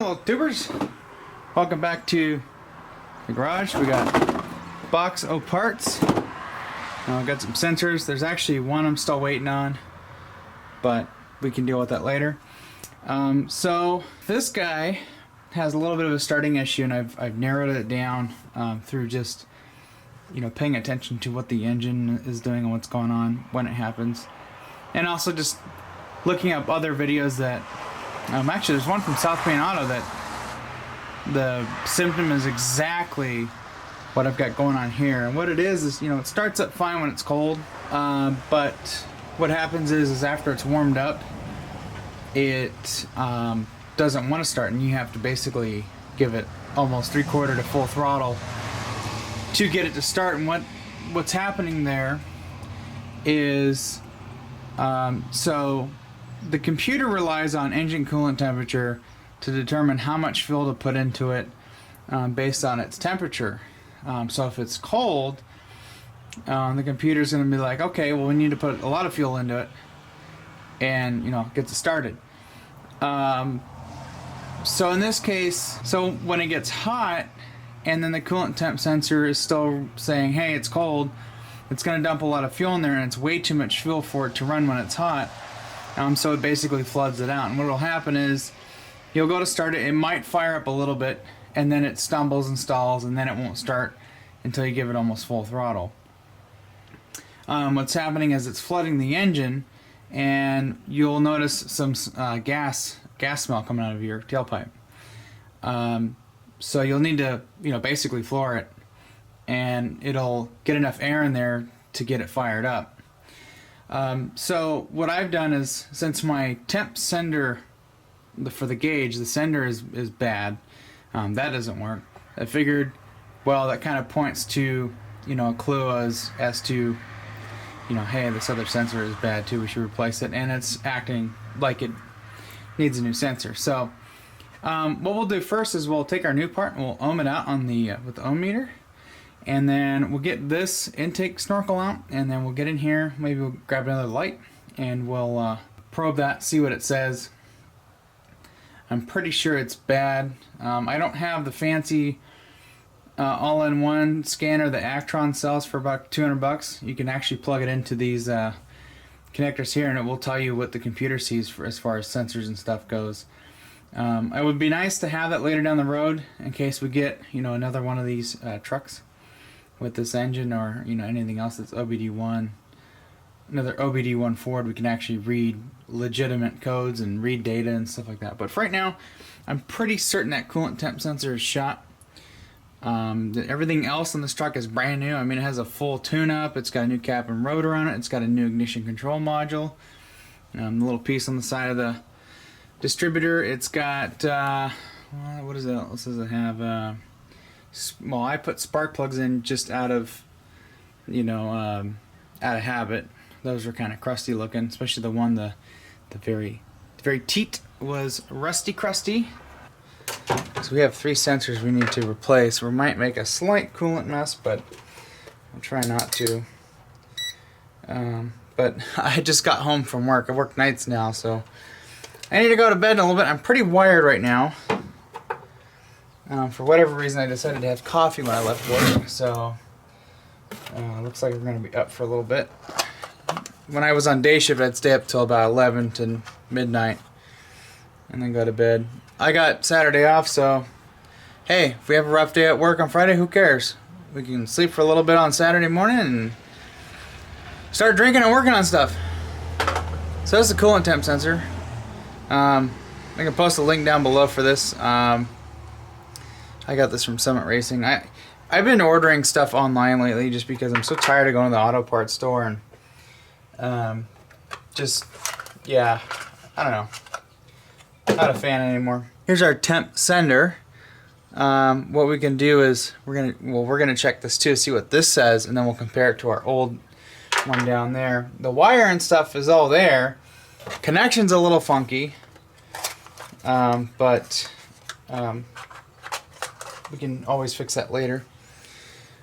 Hello tubers, welcome back to the garage. We got a box of parts. Got some sensors. There's actually one I'm still waiting on, but we can deal with that later. So this guy has a little bit of a starting issue, and I've narrowed it down through just paying attention to what the engine is doing and what's going on when it happens, and also just looking up other videos that actually there's one from South Main Auto that the symptom is exactly what I've got going on here. And what it is it starts up fine when it's cold, but what happens is after it's warmed up, it doesn't want to start, and you have to basically give it almost 3/4 to full throttle to get it to start. And what's happening there is so the computer relies on engine coolant temperature to determine how much fuel to put into it based on its temperature. So if it's cold, the computer's going to be like, okay, well, we need to put a lot of fuel into it and get it started. So in this case, so when it gets hot and then the coolant temp sensor is still saying, hey, it's cold, it's going to dump a lot of fuel in there, and it's way too much fuel for it to run when it's hot. So it basically floods it out, and what will happen is you'll go to start it, it might fire up a little bit, and then it stumbles and stalls, and then it won't start until you give it almost full throttle. What's happening is it's flooding the engine, and you'll notice some gas smell coming out of your tailpipe. So you'll need to basically floor it, and it'll get enough air in there to get it fired up. So what I've done is, since my temp sender for the gauge, the sender is bad, that doesn't work. I figured, well, that kind of points to a clue as to hey, this other sensor is bad too, we should replace it, and it's acting like it needs a new sensor. So what we'll do first is we'll take our new part and we'll ohm it out on the with the ohm meter. And then we'll get this intake snorkel out, and then we'll get in here, maybe we'll grab another light, and we'll probe that, see what it says. I'm pretty sure it's bad. I don't have the fancy all-in-one scanner that Actron sells for about $200. You can actually plug it into these connectors here, and it will tell you what the computer sees for as far as sensors and stuff goes. It would be nice to have that later down the road in case we get another one of these trucks with this engine, or anything else that's OBD1, another OBD1 Ford. We can actually read legitimate codes and read data and stuff like that. But for right now, I'm pretty certain that coolant temp sensor is shot. Everything else on this truck is brand new. I mean, it has a full tune-up. It's got a new cap and rotor on it. It's got a new ignition control module. The little piece on the side of the distributor. It's got what is it? What does it have? Well, I put spark plugs in just out of out of habit. Those are kind of crusty looking, especially the one the very teat was rusty crusty. So we have 3 sensors we need to replace. We might make a slight coolant mess, but I'll try not to. But I just got home from work. I work nights now, so I need to go to bed in a little bit. I'm pretty wired right now. For whatever reason, I decided to have coffee when I left work, so looks like we're going to be up for a little bit. When I was on day shift, I'd stay up till about 11 to midnight and then go to bed. I got Saturday off, so hey, if we have a rough day at work on Friday, who cares? We can sleep for a little bit on Saturday morning and start drinking and working on stuff. So that's the coolant temp sensor. I can post a link down below for this. I got this from Summit Racing. I've been ordering stuff online lately just because I'm so tired of going to the auto parts store, and I don't know. Not a fan anymore. Here's our temp sender. What we can do is we're gonna check this too, see what this says, and then we'll compare it to our old one down there. The wire and stuff is all there. Connection's a little funky, but we can always fix that later.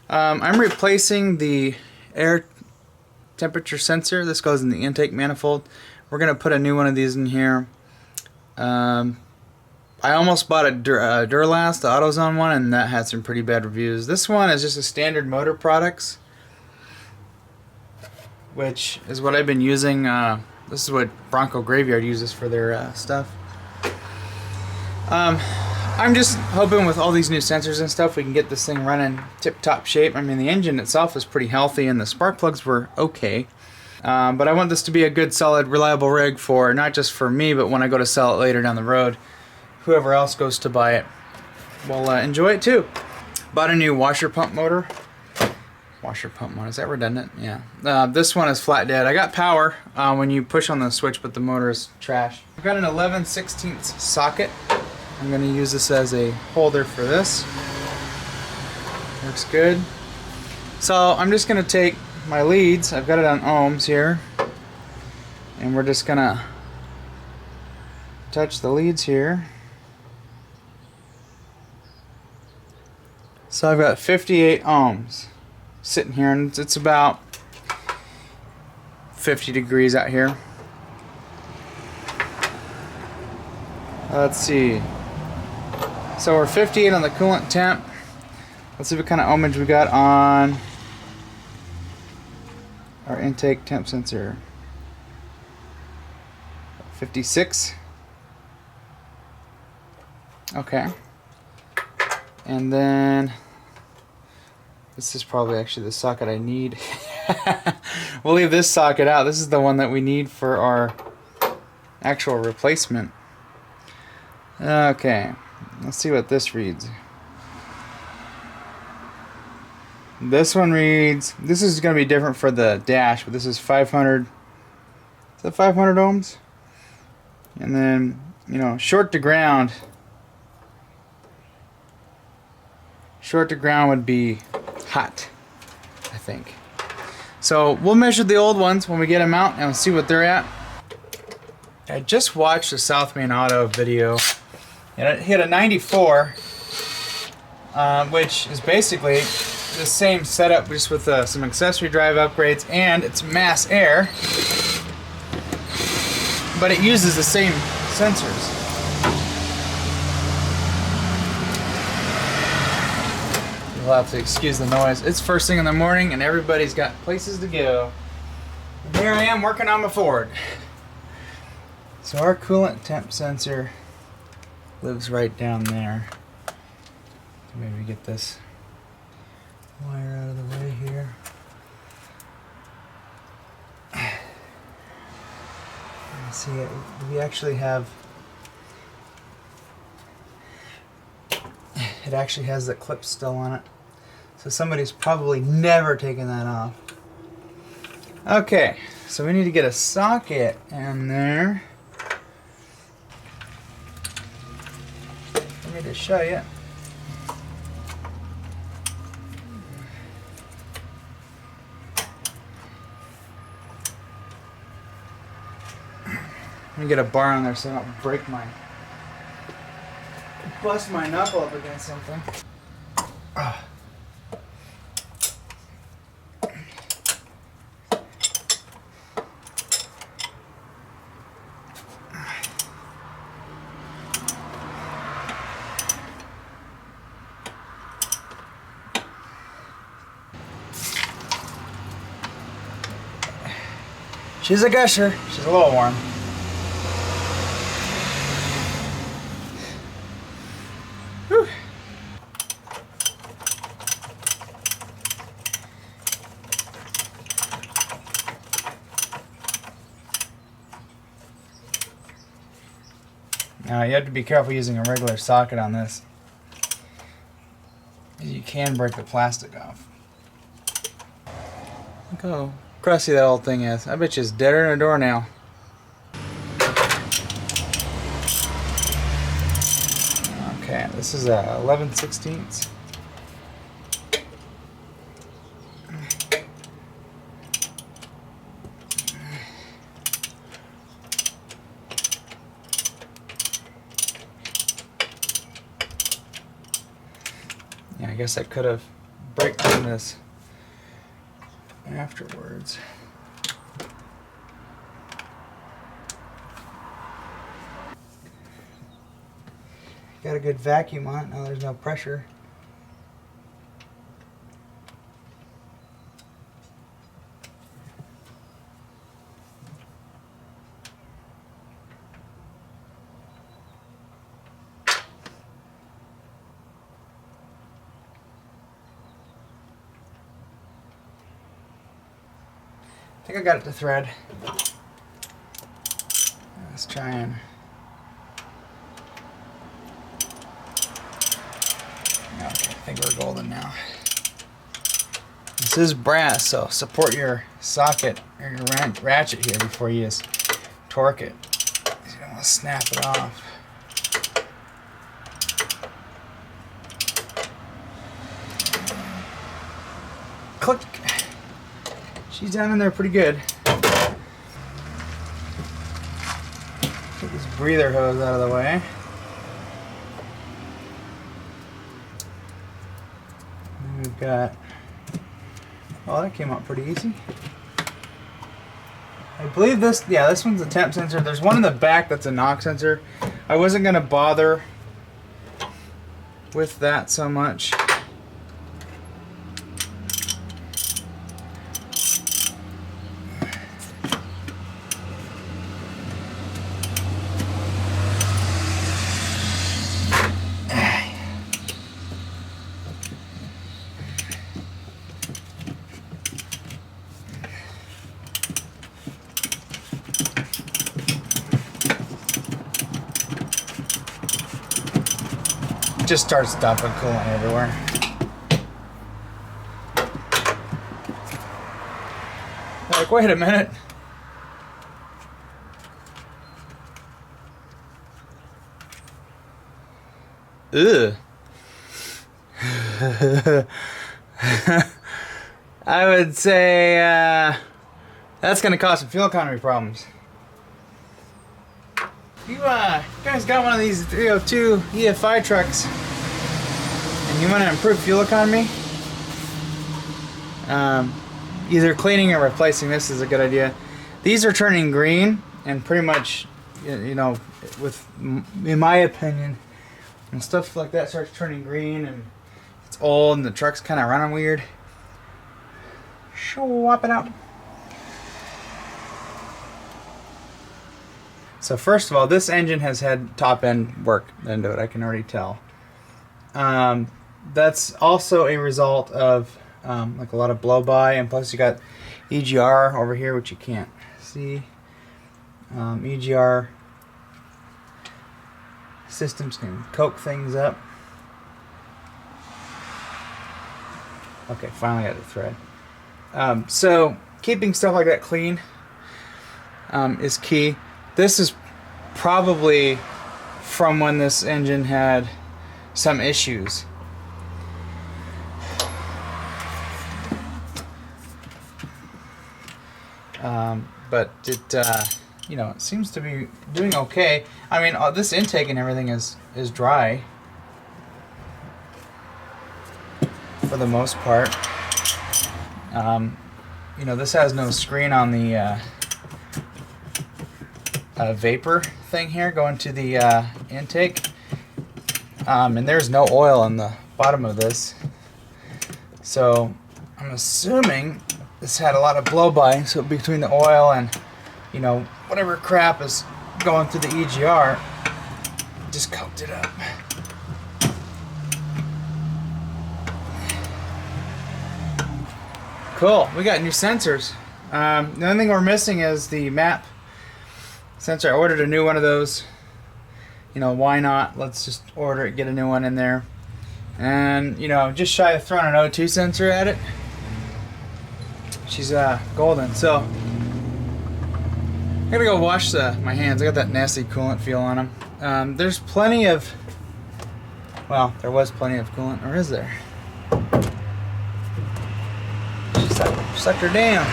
I'm replacing the air temperature sensor. This goes in the intake manifold. We're going to put a new one of these in here. I almost bought a Duralast, the AutoZone one, and that had some pretty bad reviews. This one is just a standard motor products, which is what I've been using. This is what Bronco Graveyard uses for their stuff. I'm just hoping with all these new sensors and stuff we can get this thing running tip-top shape. I mean, the engine itself is pretty healthy and the spark plugs were okay. But I want this to be a good, solid, reliable rig for not just for me, but when I go to sell it later down the road, whoever else goes to buy it will enjoy it too. Bought a new washer pump motor. Washer pump motor, is that redundant? Yeah. This one is flat dead. I got power when you push on the switch, but the motor is trash. I've got an 11/16 socket. I'm going to use this as a holder for this. Works good. So I'm just going to take my leads, I've got it on ohms here, and we're just going to touch the leads here. So I've got 58 ohms sitting here, and it's about 50 degrees out here. Let's see. So we're 58 on the coolant temp. Let's see what kind of ohmage we got on our intake temp sensor. 56. Okay. And then this is probably actually the socket I need. We'll leave this socket out. This is the one that we need for our actual replacement. Okay. Let's see what this reads. This one reads, this is going to be different for the dash, but this is 500. Is that 500 ohms? And then, you know, short to ground. Short to ground would be hot, I think. So we'll measure the old ones when we get them out and we'll see what they're at. I just watched a South Main Auto video and it hit a 94, which is basically the same setup just with some accessory drive upgrades, and it's mass air, but it uses the same sensors. You'll have to excuse the noise. It's first thing in the morning and everybody's got places to go. And here I am working on my Ford. So our coolant temp sensor lives right down there. Maybe get this wire out of the way here. Let's see, we actually have, it actually has the clip still on it. So somebody's probably never taken that off. Okay, so we need to get a socket in there. Let me just show you. Let me get a bar on there so I don't break my, bust my knuckle up against something. She's a gusher. She's a little warm. Whew. Now you have to be careful using a regular socket on this. You can break the plastic off. Look how crusty that old thing is. I bet you it's deader than a doornail. Okay, this is a 11/16. Yeah, I guess I could have broken this afterwards. got a good vacuum on it. Now there's no pressure. I think I got it to thread. Let's try and... Okay, I think we're golden now. This is brass, so support your socket or your ratchet here before you just torque it. You don't want to snap it off. Click. She's down in there pretty good. Get this breather hose out of the way. And we've got, oh, that came out pretty easy. I believe this, yeah, this one's a temp sensor. There's one in the back that's a knock sensor. I wasn't gonna bother with that so much. Just starts dumping coolant everywhere. Like, wait a minute. Ugh. I would say that's going to cause some fuel economy problems. You guys got one of these 302 EFI trucks and you want to improve fuel economy, either cleaning or replacing this is a good idea. These are turning green, and pretty much, you know, with, in my opinion, when stuff like that starts turning green and it's old and the truck's kind of running weird, swap it out. So first of all, this engine has had top end work into it, I can already tell. That's also a result of like a lot of blow by, and plus you got EGR over here, which you can't see. EGR systems can coke things up. Okay, finally got the thread. So keeping stuff like that clean is key. This is probably from when this engine had some issues. But it, you know, it seems to be doing okay. I mean, this intake and everything is dry for the most part. You know, this has no screen on the vapor thing here going to the intake, and there's no oil on the bottom of this, so I'm assuming this had a lot of blow by, so between the oil and, you know, whatever crap is going through the EGR, just coked it up. Cool, we got new sensors. The only thing we're missing is the map sensor. I ordered a new one of those. You know, why not? Let's just order it, get a new one in there. And, you know, just shy of throwing an O2 sensor at it. She's golden. So I gotta go wash my hands. I got that nasty coolant feel on them. There's plenty of, well, there was plenty of coolant, or is there? Sucked her down.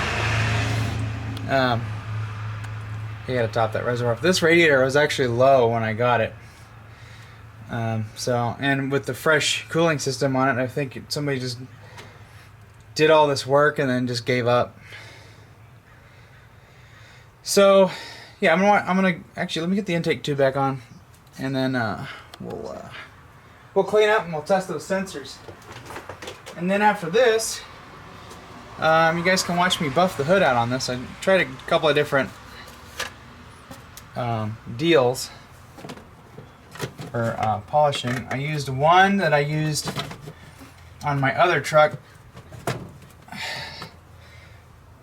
You gotta top that reservoir. This radiator was actually low when I got it. So, and with the fresh cooling system on it, I think somebody just did all this work and then just gave up. So, yeah, I'm gonna actually, let me get the intake tube back on, and then we'll clean up and we'll test those sensors. And then after this, you guys can watch me buff the hood out on this. I tried a couple of different deals for polishing. I used one that I used on my other truck,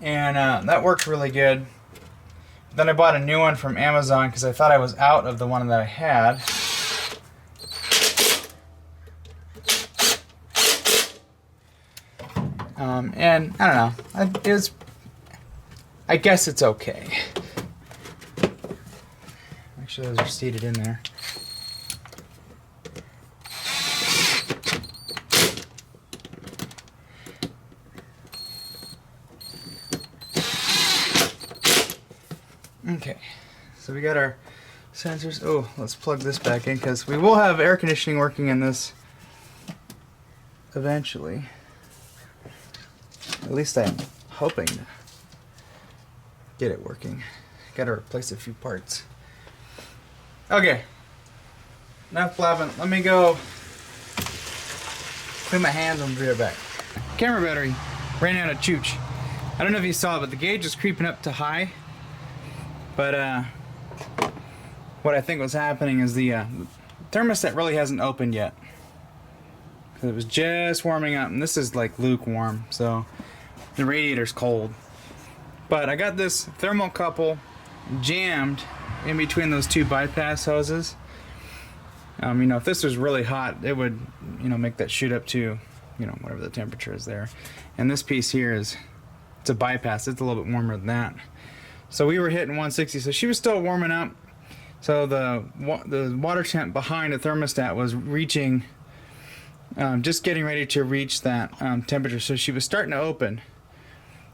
and that worked really good. Then I bought a new one from Amazon because I thought I was out of the one that I had. And I don't know, I guess it's okay. Actually, those are seated in there. Okay, so we got our sensors. Oh, let's plug this back in because we will have air conditioning working in this eventually. At least I'm hoping to get it working. Got to replace a few parts. Okay, enough blabbing. Let me go clean my hands and be right back. Camera battery ran out of chooch. I don't know if you saw it, but the gauge is creeping up to high. But what I think was happening is the thermostat really hasn't opened yet. It was just warming up, and this is like lukewarm, so the radiator's cold. But I got this thermocouple jammed in between those two bypass hoses. You know, if this was really hot, it would, you know, make that shoot up to, you know, whatever the temperature is there. And this piece here it's a bypass. It's a little bit warmer than that. So we were hitting 160, so she was still warming up. So the water temp behind the thermostat was reaching, just getting ready to reach that temperature. So she was starting to open.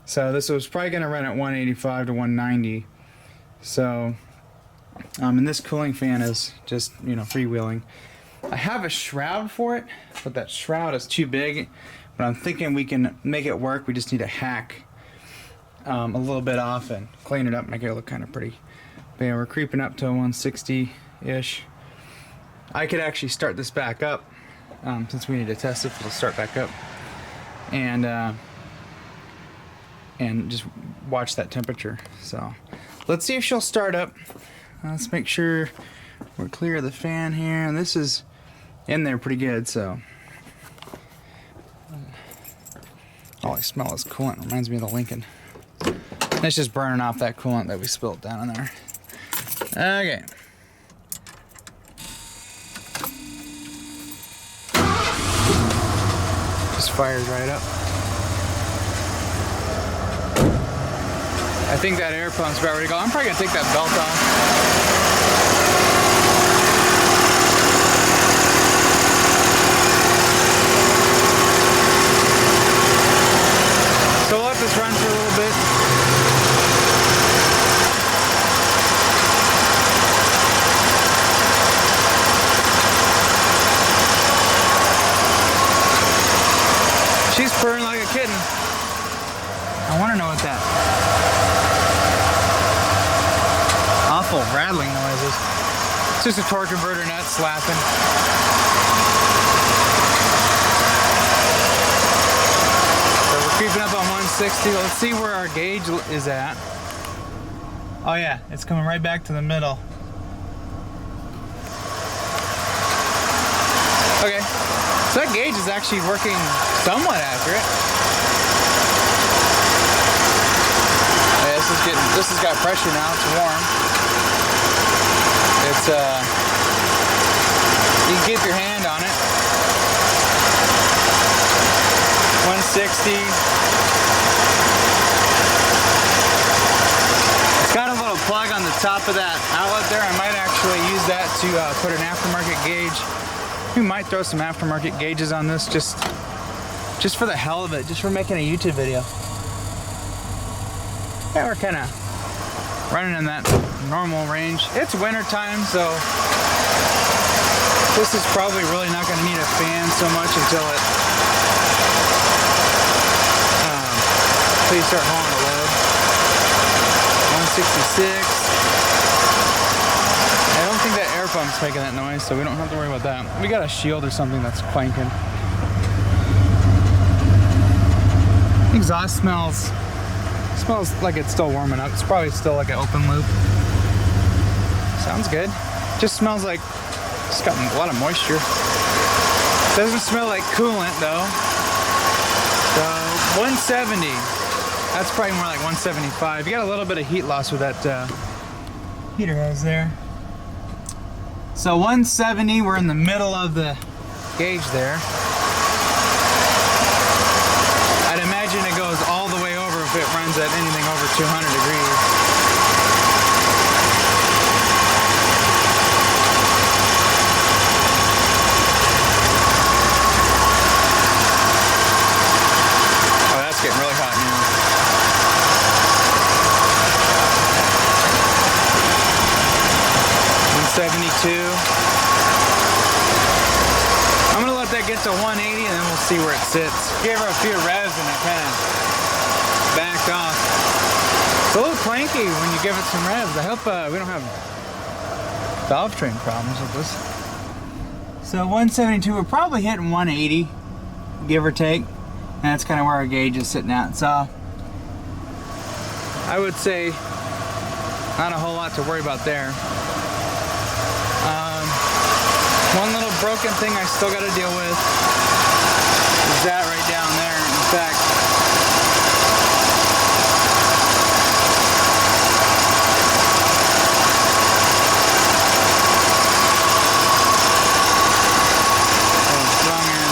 So this was probably going to run at 185 to 190. So, and this cooling fan is just, you know, freewheeling. I have a shroud for it, but that shroud is too big. But I'm thinking we can make it work. We just need to hack a little bit off and clean it up, make it look kind of pretty. But yeah, we're creeping up to 160-ish. I could actually start this back up, since we need to test it. It'll start back up, and just watch that temperature. So let's see if she'll start up. Let's make sure we're clear of the fan here, and this is in there pretty good. So all I smell is coolant. Reminds me of the Lincoln. It's just burning off that coolant that we spilled down in there. Okay. Just fires right up. I think that air pump's about ready to go. I'm probably gonna take that belt off. So we'll let this run for a little bit. She's purring like a kitten. I want to know what that awful rattling noise is. It's just a torque converter nut slapping. So we're creeping up on 160. Let's see where our gauge is at. Oh yeah, it's coming right back to the middle. Okay. So that gauge is actually working somewhat accurate. Yeah, this has got pressure now, it's warm. It's you can keep your hand on it. 160. It's got a little plug on the top of that outlet there. I might actually use that to put an aftermarket gauge. We might throw some aftermarket gauges on this just for the hell of it, just for making a YouTube video. Yeah, we're kind of running in that normal range. It's winter time, so this is probably really not going to need a fan so much until you start hauling a load. 166. I don't think that air pump's making that noise, so we don't have to worry about that. We got a shield or something that's clanking. Exhaust smells like it's still warming up. It's probably still like an open loop. Sounds good. Just smells like it's got a lot of moisture. Doesn't smell like coolant though. So 170. That's probably more like 175. You got a little bit of heat loss with that heater hose there. So 170, we're in the middle of the gauge there. I'd imagine it goes all the way over if it runs at anything over 200 degrees. Oh, that's getting really hot now. I'm gonna let that get to 180 and then we'll see where it sits. Gave her a few revs and it kind of backed off. It's a little clanky when you give it some revs. I hope we don't have valve train problems with this. So 172, we're probably hitting 180, give or take. And that's kind of where our gauge is sitting at. So I would say not a whole lot to worry about there. One little broken thing I still got to deal with is that right down there. In fact, wrong end.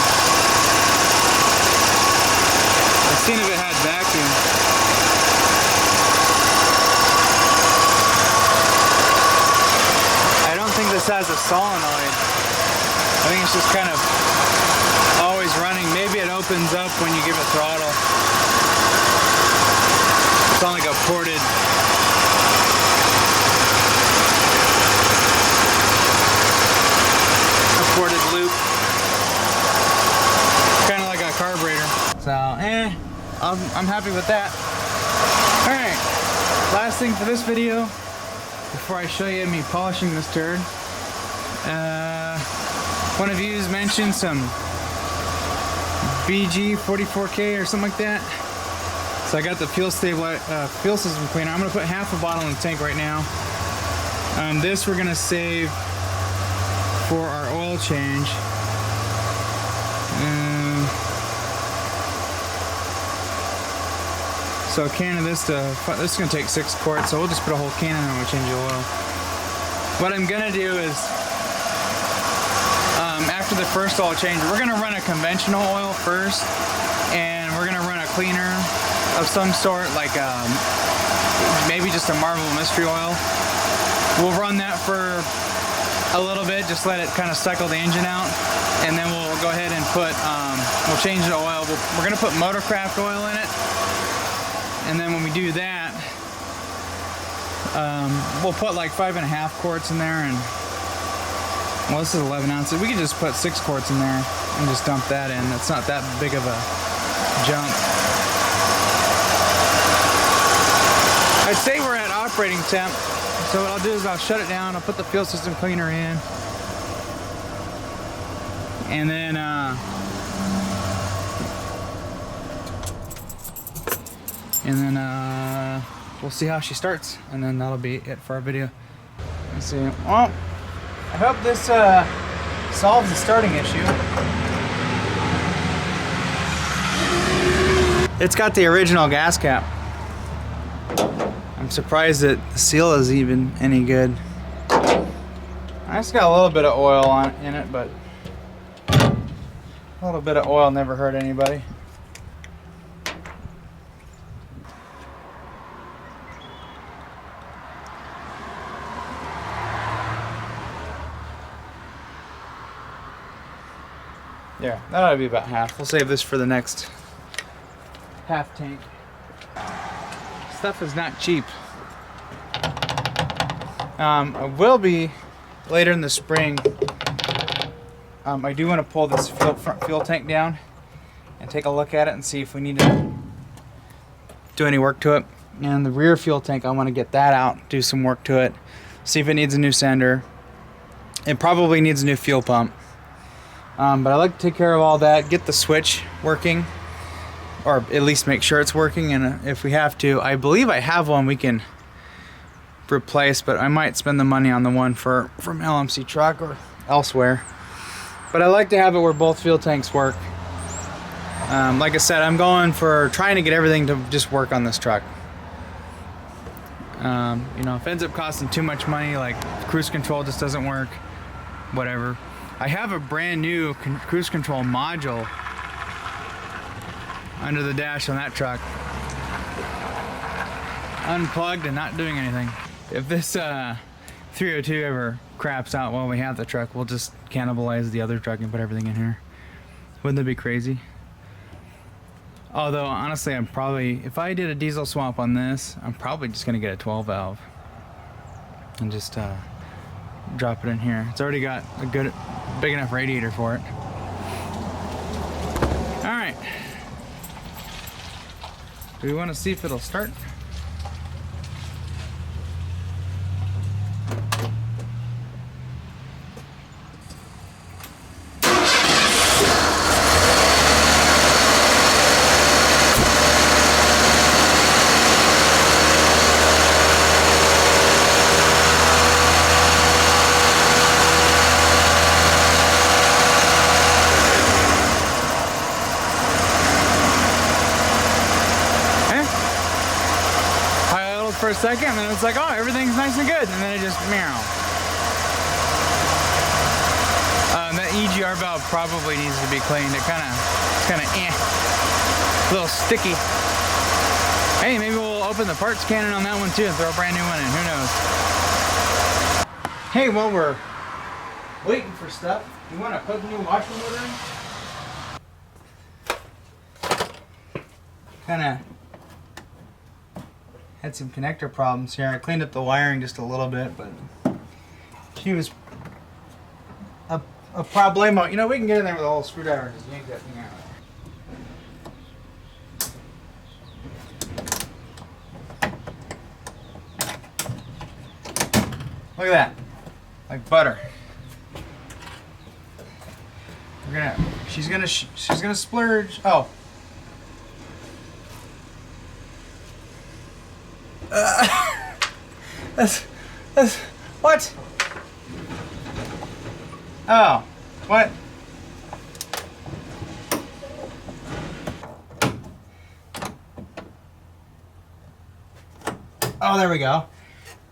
I seen if it had vacuum. I don't think this has a solenoid. I think it's just kind of always running. Maybe it opens up when you give it throttle. It's on like a ported loop. Kind of like a carburetor. So, I'm happy with that. Alright, last thing for this video, before I show you me polishing this turd. One of you's mentioned some BG 44K or something like that. So I got the fuel system cleaner. I'm gonna put half a bottle in the tank right now. This we're gonna save for our oil change. So a can of this is gonna take 6 quarts. So we'll just put a whole can in there when we change the oil. What I'm gonna do is, after the first oil change, we're gonna run a conventional oil first, and we're gonna run a cleaner of some sort, like maybe just a Marvel Mystery Oil. We'll run that for a little bit, just let it kind of cycle the engine out, and then we'll go ahead and put, we'll change the oil. We're gonna put Motorcraft oil in it, and then when we do that, we'll put like 5.5 quarts in there, and well, this is 11 ounces. We could just put 6 quarts in there and just dump that in. That's not that big of a jump. I'd say we're at operating temp. So what I'll do is I'll shut it down. I'll put the fuel system cleaner in. And then, we'll see how she starts. And then that'll be it for our video. Let's see. Well, I hope this solves the starting issue. It's got the original gas cap. I'm surprised that the seal is even any good. I just got a little bit of oil in it, but a little bit of oil never hurt anybody. Yeah, that ought to be about half. We'll save this for the next half tank. Stuff is not cheap. I will be later in the spring. I do want to pull this front fuel tank down and take a look at it and see if we need to do any work to it. And the rear fuel tank, I want to get that out, do some work to it, see if it needs a new sender. It probably needs a new fuel pump. But I like to take care of all that, get the switch working, or at least make sure it's working, and if we have to, I believe I have one we can replace, but I might spend the money on the one from LMC truck or elsewhere. But I like to have it where both fuel tanks work. Like I said, I'm trying to get everything to just work on this truck. You know, if it ends up costing too much money, like cruise control just doesn't work, whatever. I have a brand new cruise control module under the dash on that truck, unplugged and not doing anything. If this 302 ever craps out while we have the truck, we'll just cannibalize the other truck and put everything in here. Wouldn't that be crazy? Although honestly, if I did a diesel swap on this, I'm probably just gonna get a 12 valve and just drop it in here. It's already got a big enough radiator for it. All right. Do we want to see if it'll start? For a second, and then it's like, oh, everything's nice and good, and then it just meow. That EGR valve probably needs to be cleaned. It's kind of a little sticky. Hey, maybe we'll open the parts cannon on that one too and throw a brand new one in. Who knows? Hey, while we're waiting for stuff, you want to put the new washer motor in? Kind of had some connector problems here. I cleaned up the wiring just a little bit, but she was a problemo. You know, we can get in there with a whole screwdriver and just yank that thing out. Look at that, like butter. She's gonna splurge. Oh. That's what? Oh, what? Oh, there we go.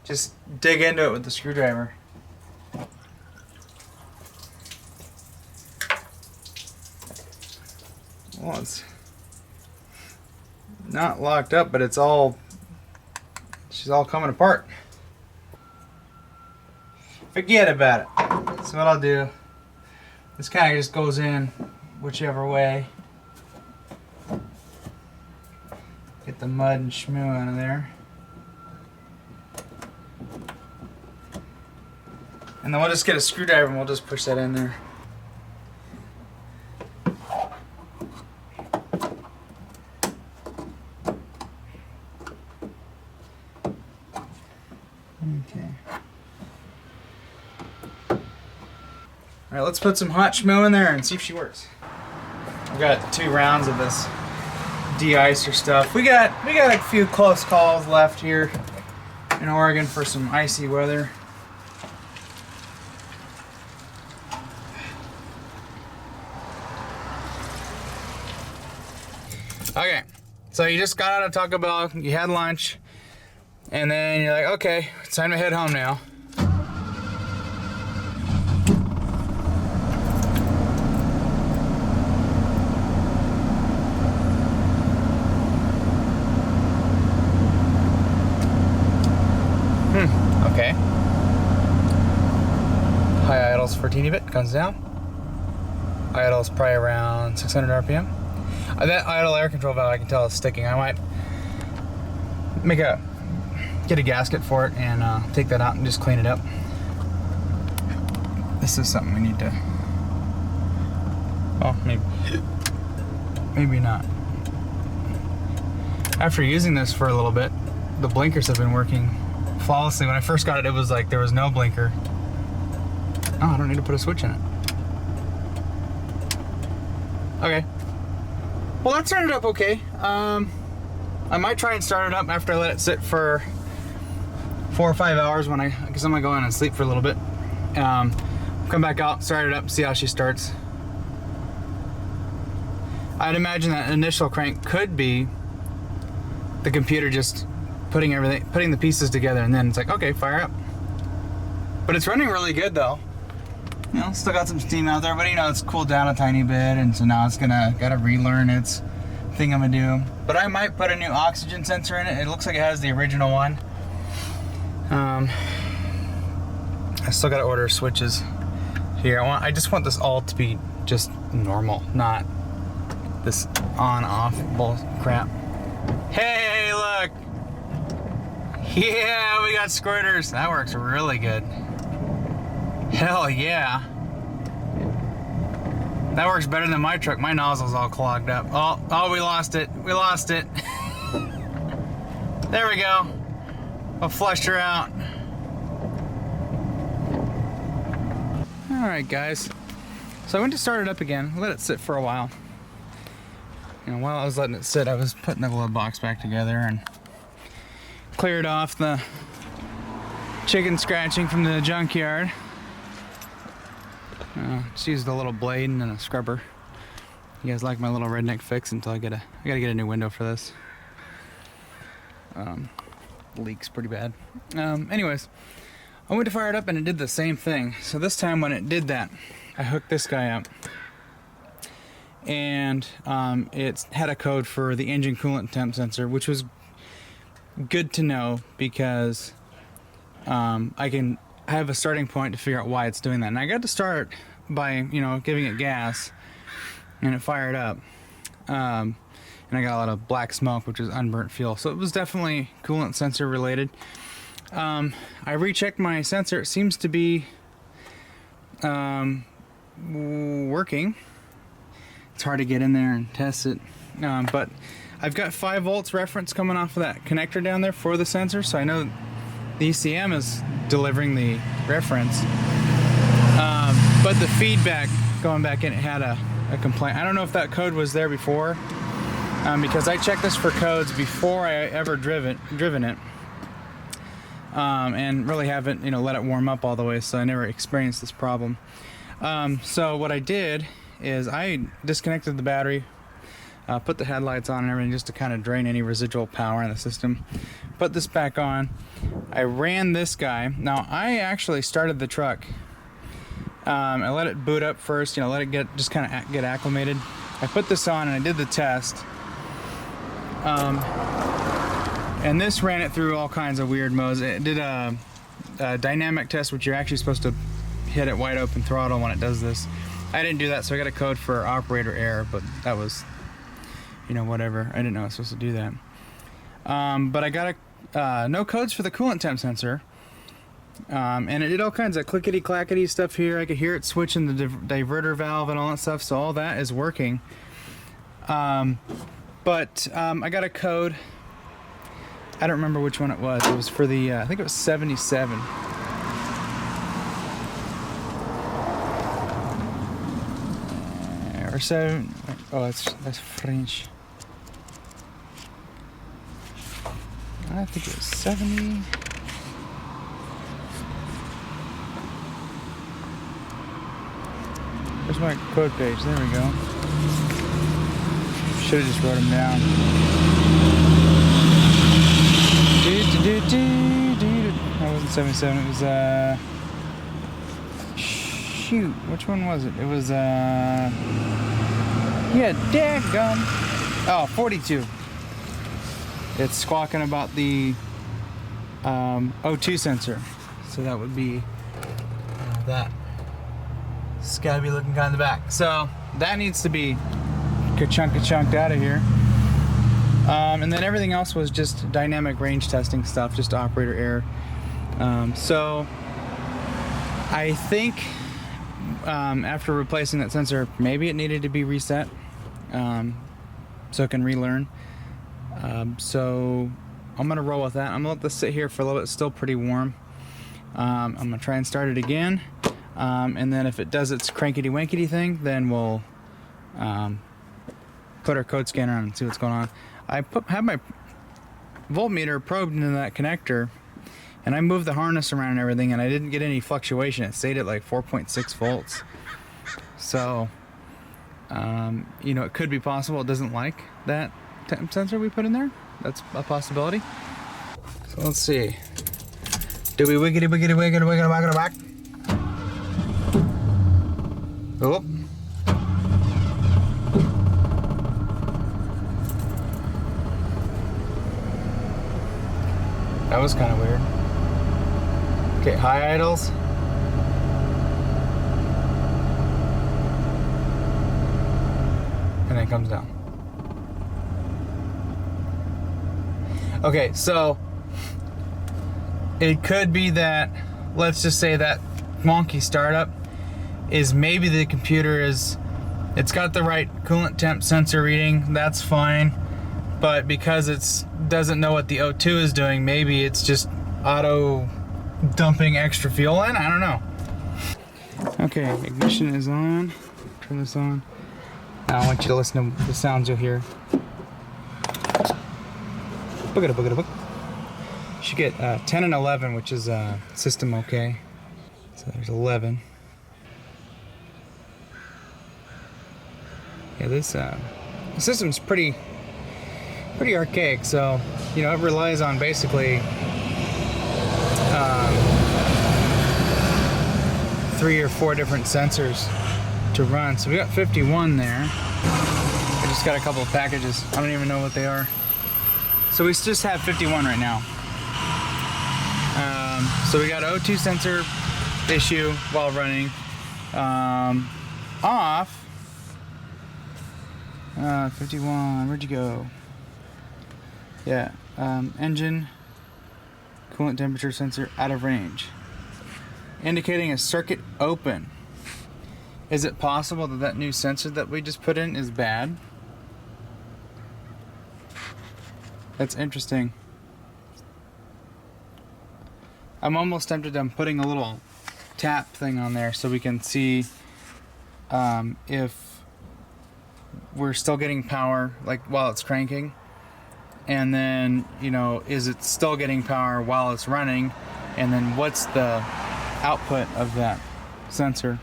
Just dig into it with the screwdriver. Well, it's not locked up, but she's all coming apart. Forget about it. So what I'll do, this kind of just goes in whichever way. Get the mud and schmoo out of there. And then we'll just get a screwdriver and we'll just push that in there. Okay. Alright, let's put some hot schmoo in there and see if she works. We've got 2 rounds of this de-icer stuff. We got a few close calls left here in Oregon for some icy weather. Okay, so you just got out of Taco Bell, you had lunch, and then you're like, okay, it's time to head home now. Okay. High idles for a teeny bit, comes down. Idle's probably around 600 RPM. That idle air control valve, I can tell is sticking. I might get a gasket for it and take that out and just clean it up. This is something we need to, well, maybe not. After using this for a little bit, the blinkers have been working flawlessly. When I first got it, it was like there was no blinker. Oh, I don't need to put a switch in it. Okay. Well, that started up okay. I might try and start it up after I let it sit for 4 or 5 hours because I'm gonna go in and sleep for a little bit. Come back out, start it up, see how she starts. I'd imagine that initial crank could be the computer just putting the pieces together, and then it's like, okay, fire up. But it's running really good though. You know, still got some steam out there, but you know, it's cooled down a tiny bit, and so now it's gotta relearn its thing I'm gonna do. But I might put a new oxygen sensor in it. It looks like it has the original one. I still gotta order switches here. I just want this all to be just normal, not this on-off bull crap. Hey, look! Yeah, we got squirters. That works really good. Hell yeah. That works better than my truck. My nozzle's all clogged up. Oh, we lost it. We lost it. There we go. I flushed her out. Alright guys. So I went to start it up again. Let it sit for a while. You know, while I was letting it sit, I was putting the glove box back together and cleared off the chicken scratching from the junkyard. Just used a little blade and a scrubber. You guys like my little redneck fix until I gotta get a new window for this. Leaks pretty bad. Anyways, I went to fire it up and it did the same thing. So this time when it did that, I hooked this guy up. And it had a code for the engine coolant temp sensor, which was good to know because I have a starting point to figure out why it's doing that. And I got to start by, you know, giving it gas, and it fired up. And I got a lot of black smoke, which is unburnt fuel. So it was definitely coolant sensor related. I rechecked my sensor. It seems to be working. It's hard to get in there and test it. But I've got 5 volts reference coming off of that connector down there for the sensor, so I know the ECM is delivering the reference. But the feedback going back in, it had a complaint. I don't know if that code was there before, because I checked this for codes before I ever driven it, and really haven't, you know, let it warm up all the way, so I never experienced this problem. So what I did is I disconnected the battery, put the headlights on and everything just to kind of drain any residual power in the system. Put this back on. I ran this guy. Now I actually started the truck. I let it boot up first, you know, let it get acclimated. I put this on and I did the test. And this ran it through all kinds of weird modes. It did a dynamic test, which you're actually supposed to hit it wide open throttle when it does this. I didn't do that, so I got a code for operator error, but that was, you know, whatever. I didn't know I was supposed to do that. But I got no codes for the coolant temp sensor. And it did all kinds of clickety-clackety stuff here. I could hear it switching the diverter valve and all that stuff, so all that is working. But I got a code. I don't remember which one it was. It was for the, I think it was 77. Or 7. Oh, that's French. I think it was 70. Where's my code page? There we go. Should have just wrote them down. That wasn't 77. It was shoot. Which one was it? It was yeah, daggum. Oh, 42. It's squawking about the O2 sensor. So that would be that scabby looking guy in the back. So that needs to be chunked out of here. And then everything else was just dynamic range testing stuff, just operator error. So I think after replacing that sensor, maybe it needed to be reset so it can relearn. So I'm gonna roll with that. I'm gonna let this sit here for a little bit. It's still pretty warm. I'm gonna try and start it again. And then if it does its crankety-wankety thing, then we'll put our code scanner on and see what's going on. I have my voltmeter probed into that connector, and I moved the harness around and everything, and I didn't get any fluctuation. It stayed at like 4.6 volts. So, you know, it could be possible it doesn't like that temp sensor we put in there. That's a possibility. So let's see. Do we wiggity wiggity wiggity wiggity wiggity back? Oh. That was kind of weird. Okay, high idles. And then it comes down. Okay, so it could be that, let's just say that wonky startup is maybe the computer it's got the right coolant temp sensor reading, that's fine. But because it doesn't know what the O2 is doing, maybe it's just auto dumping extra fuel in, I don't know. Okay, ignition is on. Turn this on. Now I want you to listen to the sounds you'll hear. Boogada boogada boog. You should get 10 and 11, which is system okay. So there's 11. Yeah, this system's pretty archaic, so you know it relies on basically 3 or 4 different sensors to run. So we got 51 there. I just got a couple of packages. I don't even know what they are. So we just have 51 right now. So we got O2 sensor issue while running. Off. 51, where'd you go? Yeah, engine, coolant temperature sensor out of range. Indicating a circuit open. Is it possible that that new sensor that we just put in is bad? That's interesting. I'm almost tempted on putting a little tap thing on there so we can see if we're still getting power like while it's cranking, and then, you know, is it still getting power while it's running, and then what's the output of that sensor.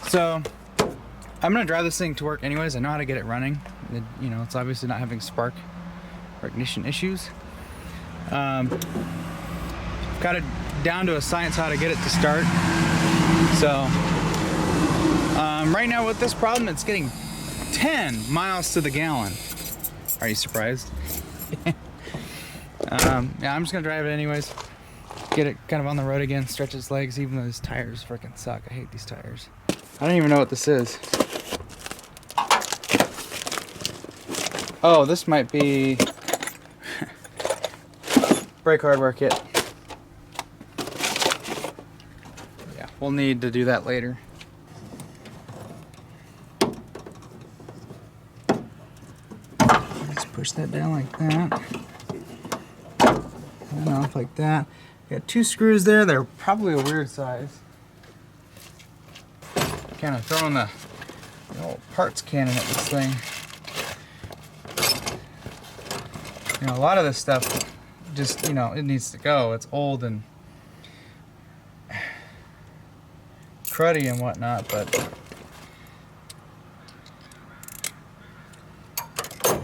So I'm gonna drive this thing to work anyways. I know how to get it running. You know, it's obviously not having spark or ignition issues. Got it down to a science how to get it to start. So right now with this problem, it's getting 10 miles to the gallon. Are you surprised? Yeah, I'm just gonna drive it anyways. Get it kind of on the road again, stretch its legs, even though these tires freaking suck. I hate these tires. I don't even know what this is. Oh, this might be brake hardware kit. Yeah, we'll need to do that later. Let's push that down like that. And off like that. Got 2 screws there. They're probably a weird size. Kind of throwing the old parts cannon at this thing. You know, a lot of this stuff just, you know, it needs to go. It's old and cruddy and whatnot, but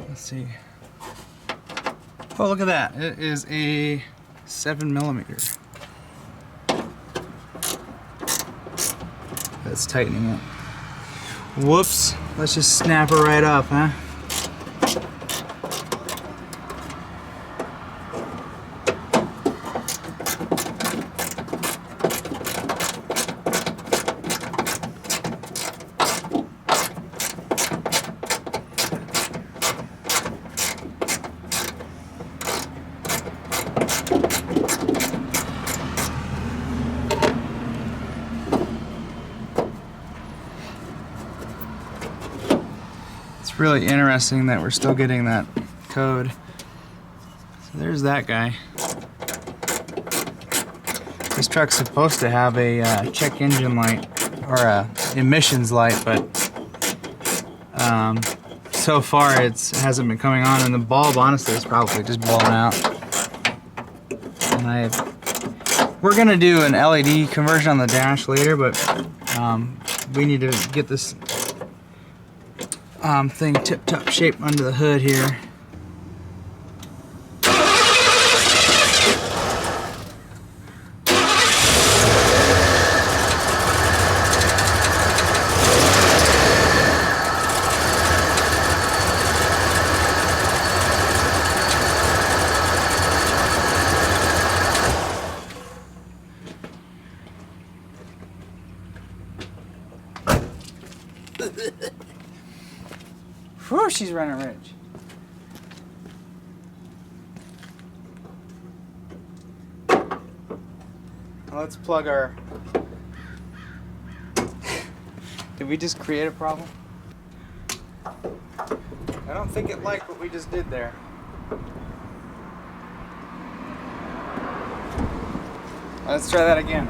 let's see. Oh, look at that. It is a 7mm. That's tightening it. Whoops. Let's just snap her right up, huh? Really interesting that we're still getting that code. So there's that guy. This truck's supposed to have a check engine light or a emissions light, but so far it hasn't been coming on, and the bulb honestly is probably just blown out. And we're gonna do an LED conversion on the dash later, but we need to get this thing tip-top shape under the hood here. Whew, she's running rich. Now let's plug our... Did we just create a problem? I don't think it liked what we just did there. Let's try that again.